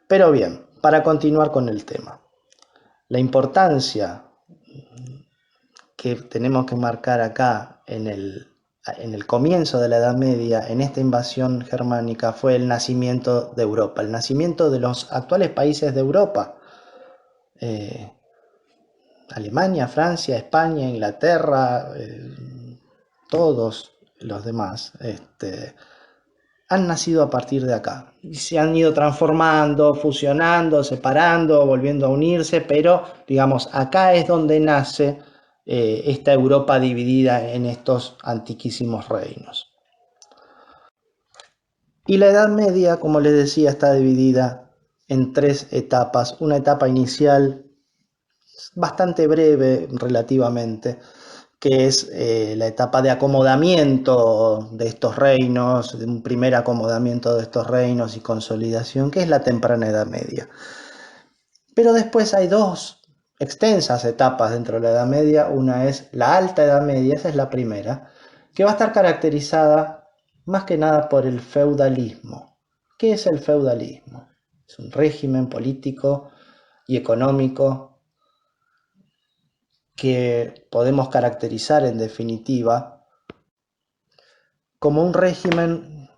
Pero bien, para continuar con el tema, la importancia que tenemos que marcar acá en el comienzo de la Edad Media, en esta invasión germánica, fue el nacimiento de Europa, el nacimiento de los actuales países de Europa. Eh, Alemania, Francia, España, Inglaterra, todos los demás han nacido a partir de acá. Y se han ido transformando, fusionando, separando, volviendo a unirse, pero digamos, acá es donde nace esta Europa dividida en estos antiquísimos reinos. Y la Edad Media, como les decía, está dividida en tres etapas. Una etapa inicial bastante breve relativamente, que es la etapa de acomodamiento de estos reinos, de un primer acomodamiento de estos reinos y consolidación, que es la temprana Edad Media. Pero después hay dos extensas etapas dentro de la Edad Media. Una es la Alta Edad Media, esa es la primera, que va a estar caracterizada más que nada por el feudalismo. ¿Qué es el feudalismo? Es un régimen político y económico que podemos caracterizar en definitiva como un régimen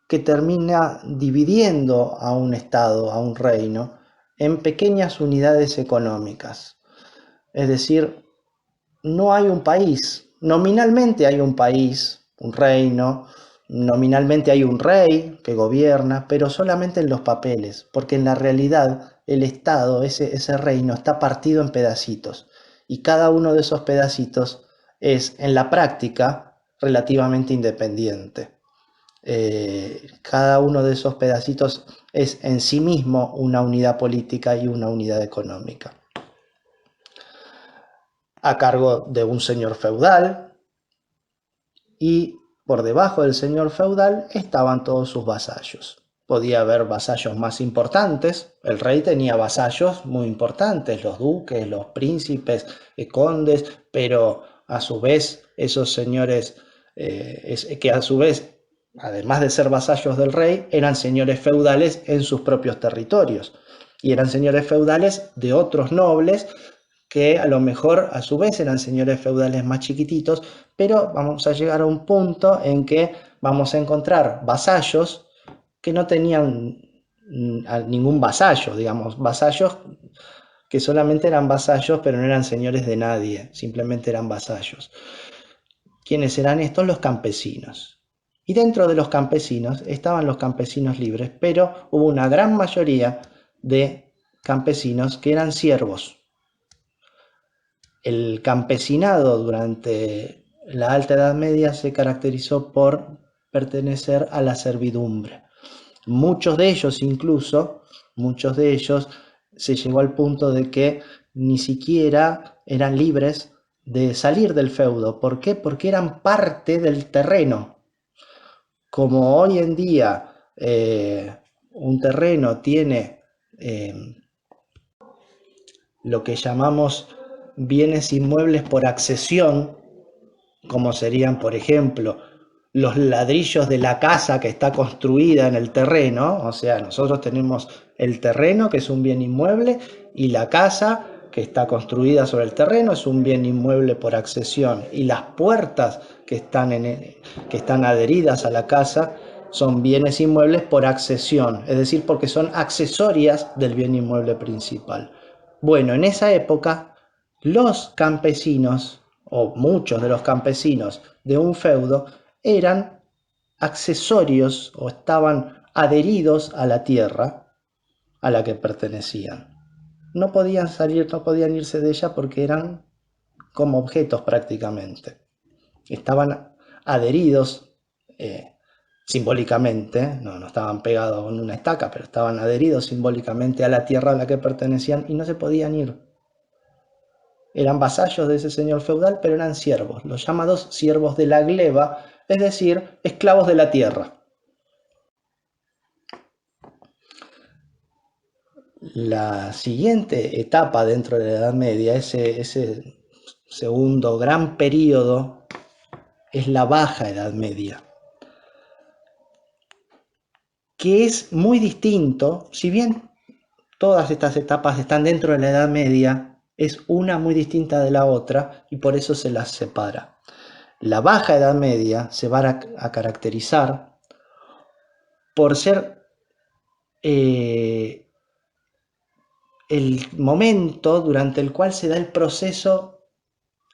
que termina dividiendo a un estado, a un reino, en pequeñas unidades económicas. Es decir, no hay un país. Nominalmente hay un país, un reino, nominalmente hay un rey que gobierna, pero solamente en los papeles, porque en la realidad el estado, ese reino, está partido en pedacitos. Y cada uno de esos pedacitos es, en la práctica, relativamente independiente. Cada uno de esos pedacitos es en sí mismo una unidad política y una unidad económica, a cargo de un señor feudal, y por debajo del señor feudal estaban todos sus vasallos. Podía haber vasallos más importantes, el rey tenía vasallos muy importantes, los duques, los príncipes, condes, pero a su vez esos señores, que a su vez, además de ser vasallos del rey, eran señores feudales en sus propios territorios, y eran señores feudales de otros nobles que a lo mejor a su vez eran señores feudales más chiquititos, pero vamos a llegar a un punto en que vamos a encontrar vasallos que no tenían ningún vasallo, digamos, vasallos que solamente eran vasallos, pero no eran señores de nadie, simplemente eran vasallos. ¿Quiénes eran estos? Los campesinos. Y dentro de los campesinos estaban los campesinos libres, pero hubo una gran mayoría de campesinos que eran siervos. El campesinado durante la Alta Edad Media se caracterizó por pertenecer a la servidumbre. Muchos de ellos incluso, muchos de ellos se llegó al punto de que ni siquiera eran libres de salir del feudo. ¿Por qué? Porque eran parte del terreno. Como hoy en día un terreno tiene eh, lo que llamamos bienes inmuebles por accesión, como serían, por ejemplo, los ladrillos de la casa que está construida en el terreno. O sea, nosotros tenemos el terreno, que es un bien inmueble, y la casa que está construida sobre el terreno es un bien inmueble por accesión, y las puertas que están adheridas a la casa son bienes inmuebles por accesión, es decir, porque son accesorias del bien inmueble principal. Bueno, en esa época los campesinos, o muchos de los campesinos de un feudo, eran accesorios o estaban adheridos a la tierra a la que pertenecían. No podían salir, no podían irse de ella porque eran como objetos prácticamente. Estaban adheridos simbólicamente, no estaban pegados en una estaca, pero estaban adheridos simbólicamente a la tierra a la que pertenecían y no se podían ir. Eran vasallos de ese señor feudal, pero eran siervos, los llamados siervos de la gleba, es decir, esclavos de la tierra. La siguiente etapa dentro de la Edad Media, ese segundo gran periodo, es la Baja Edad Media, que es muy distinto, si bien todas estas etapas están dentro de la Edad Media, es una muy distinta de la otra y por eso se las separa. La Baja Edad Media se va a caracterizar por ser el momento durante el cual se da el proceso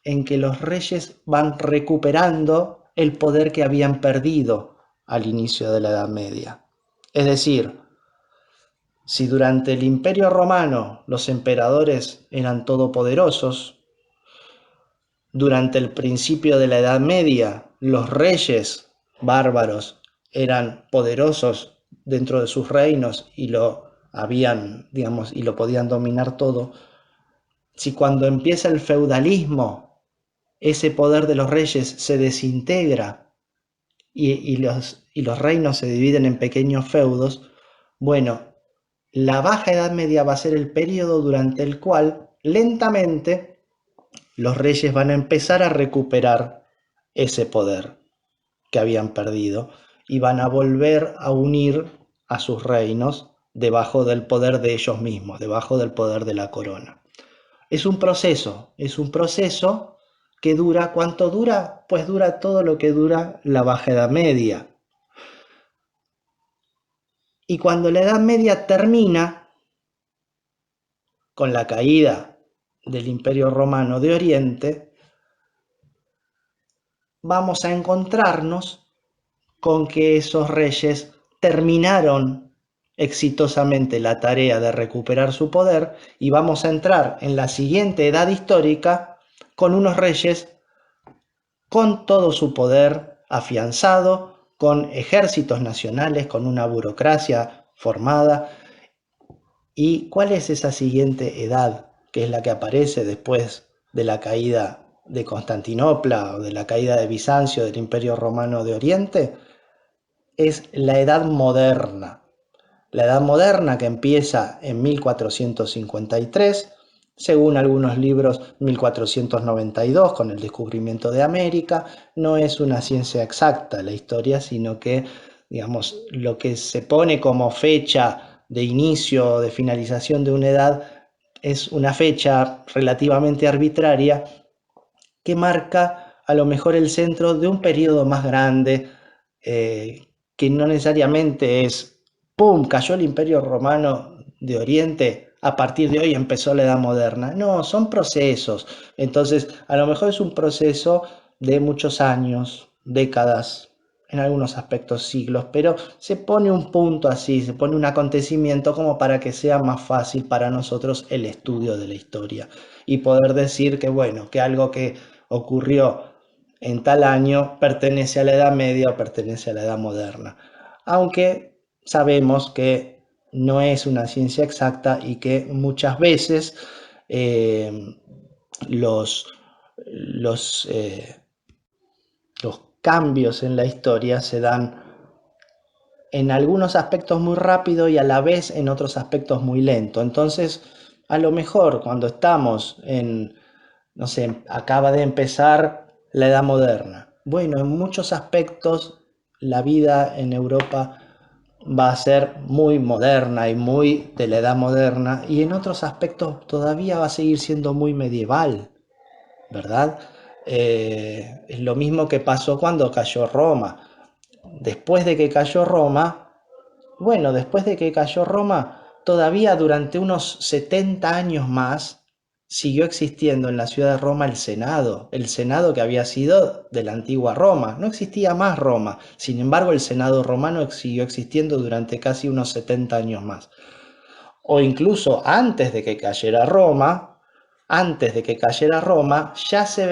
en que los reyes van recuperando el poder que habían perdido al inicio de la Edad Media. Es decir, si durante el Imperio Romano los emperadores eran todopoderosos, durante el principio de la Edad Media los reyes bárbaros eran poderosos dentro de sus reinos y lo habían, digamos, y lo podían dominar todo. Si cuando empieza el feudalismo ese poder de los reyes se desintegra y los reinos se dividen en pequeños feudos, bueno, la Baja Edad Media va a ser el periodo durante el cual lentamente los reyes van a empezar a recuperar ese poder que habían perdido y van a volver a unir a sus reinos debajo del poder de ellos mismos, debajo del poder de la corona. Es un proceso que dura, ¿cuánto dura? Pues dura todo lo que dura la Baja Edad Media. Y cuando la Edad Media termina, con la caída del Imperio Romano de Oriente, vamos a encontrarnos con que esos reyes terminaron exitosamente la tarea de recuperar su poder y vamos a entrar en la siguiente edad histórica con unos reyes con todo su poder afianzado, con ejércitos nacionales, con una burocracia formada. ¿Y cuál es esa siguiente edad, que es la que aparece después de la caída de Constantinopla o de la caída de Bizancio, del Imperio Romano de Oriente? Es la Edad Moderna. La Edad Moderna, que empieza en 1453, según algunos libros 1492 con el descubrimiento de América. No es una ciencia exacta la historia, sino que, digamos, lo que se pone como fecha de inicio o de finalización de una edad es una fecha relativamente arbitraria que marca a lo mejor el centro de un periodo más grande, que no necesariamente es, ¡pum!, cayó el Imperio Romano de Oriente, a partir de hoy empezó la Edad Moderna. No, son procesos. Entonces, a lo mejor es un proceso de muchos años, décadas, en algunos aspectos siglos, pero se pone un punto así, se pone un acontecimiento como para que sea más fácil para nosotros el estudio de la historia y poder decir que, bueno, que algo que ocurrió en tal año pertenece a la Edad Media o pertenece a la Edad Moderna. Aunque sabemos que no es una ciencia exacta y que muchas veces eh, los, los, eh, los cambios en la historia se dan en algunos aspectos muy rápido y a la vez en otros aspectos muy lento. Entonces, a lo mejor cuando estamos en, no sé, acaba de empezar la Edad Moderna. Bueno, en muchos aspectos la vida en Europa va a ser muy moderna y muy de la Edad Moderna y en otros aspectos todavía va a seguir siendo muy medieval, ¿verdad? Es lo mismo que pasó cuando cayó Roma. Después de que cayó Roma, bueno, después de que cayó Roma, todavía durante unos 70 años más siguió existiendo en la ciudad de Roma el Senado que había sido de la antigua Roma. No existía más Roma, sin embargo el Senado romano siguió existiendo durante casi unos 70 años más. O incluso antes de que cayera Roma, ya se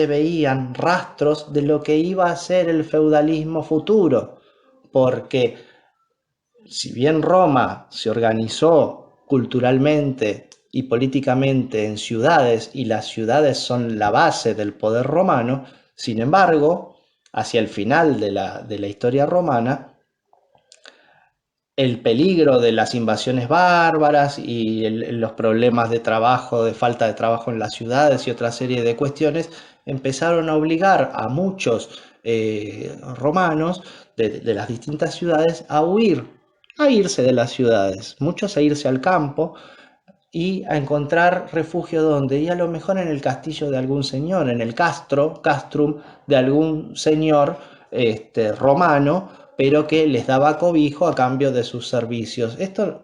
veían rastros de lo que iba a ser el feudalismo futuro, porque si bien Roma se organizó culturalmente y políticamente en ciudades y las ciudades son la base del poder romano, sin embargo, hacia el final de la historia romana, el peligro de las invasiones bárbaras y los problemas de trabajo, de falta de trabajo en las ciudades y otra serie de cuestiones empezaron a obligar a muchos romanos de las distintas ciudades a huir a irse de las ciudades, muchos a irse al campo y a encontrar refugio donde, y a lo mejor en el castillo de algún señor, en el castrum de algún señor romano, pero que les daba cobijo a cambio de sus servicios. Esto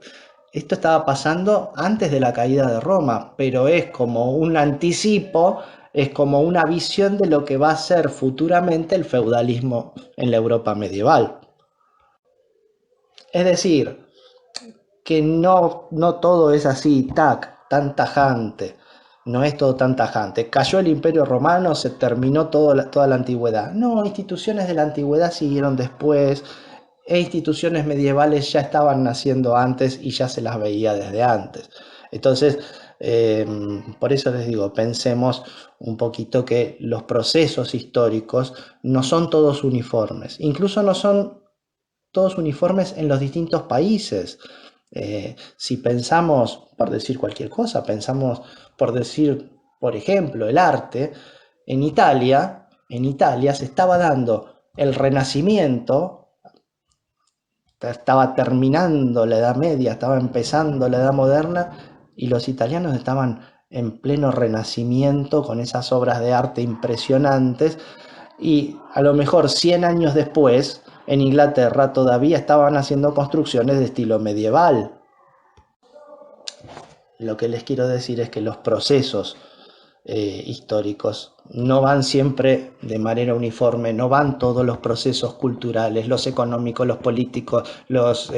estaba pasando antes de la caída de Roma, pero es como un anticipo, es como una visión de lo que va a ser futuramente el feudalismo en la Europa medieval. Es decir, que no todo es así, tan tajante. No es todo tan tajante. Cayó el Imperio Romano, se terminó toda la antigüedad. No, instituciones de la antigüedad siguieron después, e instituciones medievales ya estaban naciendo antes y ya se las veía desde antes. Entonces, eh, por eso les digo, pensemos un poquito que los procesos históricos no son todos uniformes. Incluso no son todos uniformes en los distintos países. Si pensamos, por decir cualquier cosa, pensamos por decir, por ejemplo, el arte, en Italia se estaba dando el Renacimiento, estaba terminando la Edad Media, estaba empezando la Edad Moderna y los italianos estaban en pleno Renacimiento con esas obras de arte impresionantes y a lo mejor 100 años después en Inglaterra todavía estaban haciendo construcciones de estilo medieval. Lo que les quiero decir es que los procesos históricos no van siempre de manera uniforme, no van todos los procesos culturales, los económicos, los políticos, los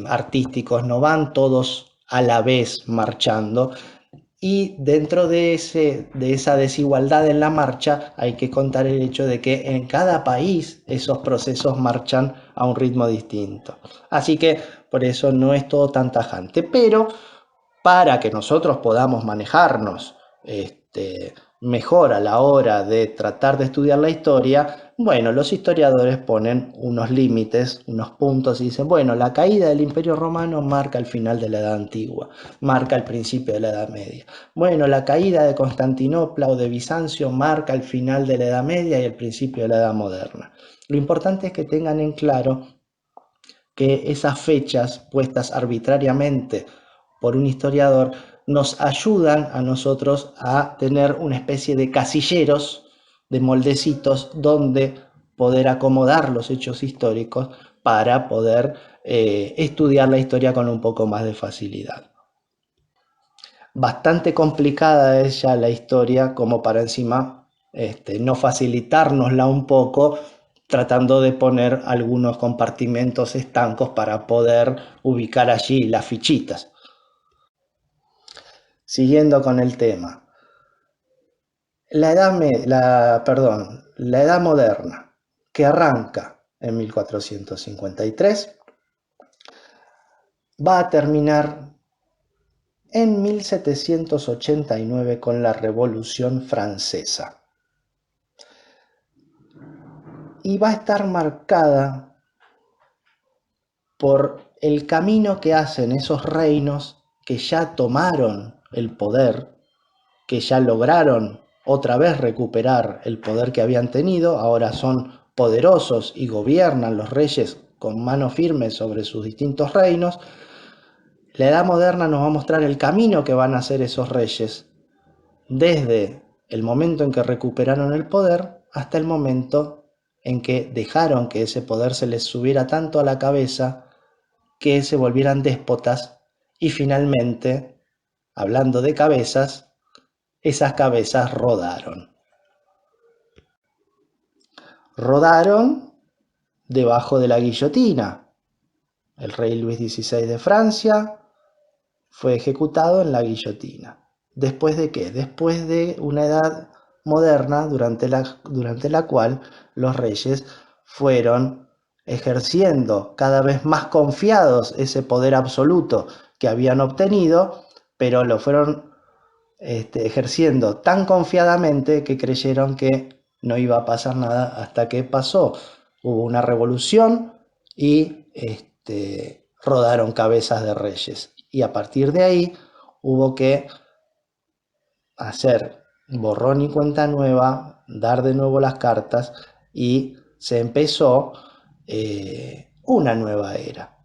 artísticos, no van todos a la vez marchando. Y dentro de esa desigualdad en la marcha hay que contar el hecho de que en cada país esos procesos marchan a un ritmo distinto. Así que por eso no es todo tan tajante. Pero para que nosotros podamos manejarnos mejor a la hora de tratar de estudiar la historia, bueno, los historiadores ponen unos límites, unos puntos y dicen, bueno, la caída del Imperio Romano marca el final de la Edad Antigua, marca el principio de la Edad Media. Bueno, la caída de Constantinopla o de Bizancio marca el final de la Edad Media y el principio de la Edad Moderna. Lo importante es que tengan en claro que esas fechas puestas arbitrariamente por un historiador nos ayudan a nosotros a tener una especie de casilleros, de moldecitos donde poder acomodar los hechos históricos para poder estudiar la historia con un poco más de facilidad. Bastante complicada es ya la historia como para encima no facilitárnosla un poco tratando de poner algunos compartimentos estancos para poder ubicar allí las fichitas. Siguiendo con el tema, la edad moderna, que arranca en 1453, va a terminar en 1789 con la Revolución Francesa. Y va a estar marcada por el camino que hacen esos reinos que ya tomaron el poder, que ya lograron otra vez recuperar el poder que habían tenido, ahora son poderosos y gobiernan los reyes con mano firme sobre sus distintos reinos. La Edad Moderna nos va a mostrar el camino que van a hacer esos reyes, desde el momento en que recuperaron el poder hasta el momento en que dejaron que ese poder se les subiera tanto a la cabeza que se volvieran déspotas y finalmente, hablando de cabezas, esas cabezas rodaron. Rodaron debajo de la guillotina. El rey Luis XVI de Francia fue ejecutado en la guillotina. ¿Después de qué? Después de una edad moderna durante la cual los reyes fueron ejerciendo cada vez más confiados ese poder absoluto que habían obtenido, pero lo fueron ejerciendo tan confiadamente que creyeron que no iba a pasar nada hasta que pasó. Hubo una revolución y rodaron cabezas de reyes. Y a partir de ahí hubo que hacer borrón y cuenta nueva, dar de nuevo las cartas y se empezó una nueva era.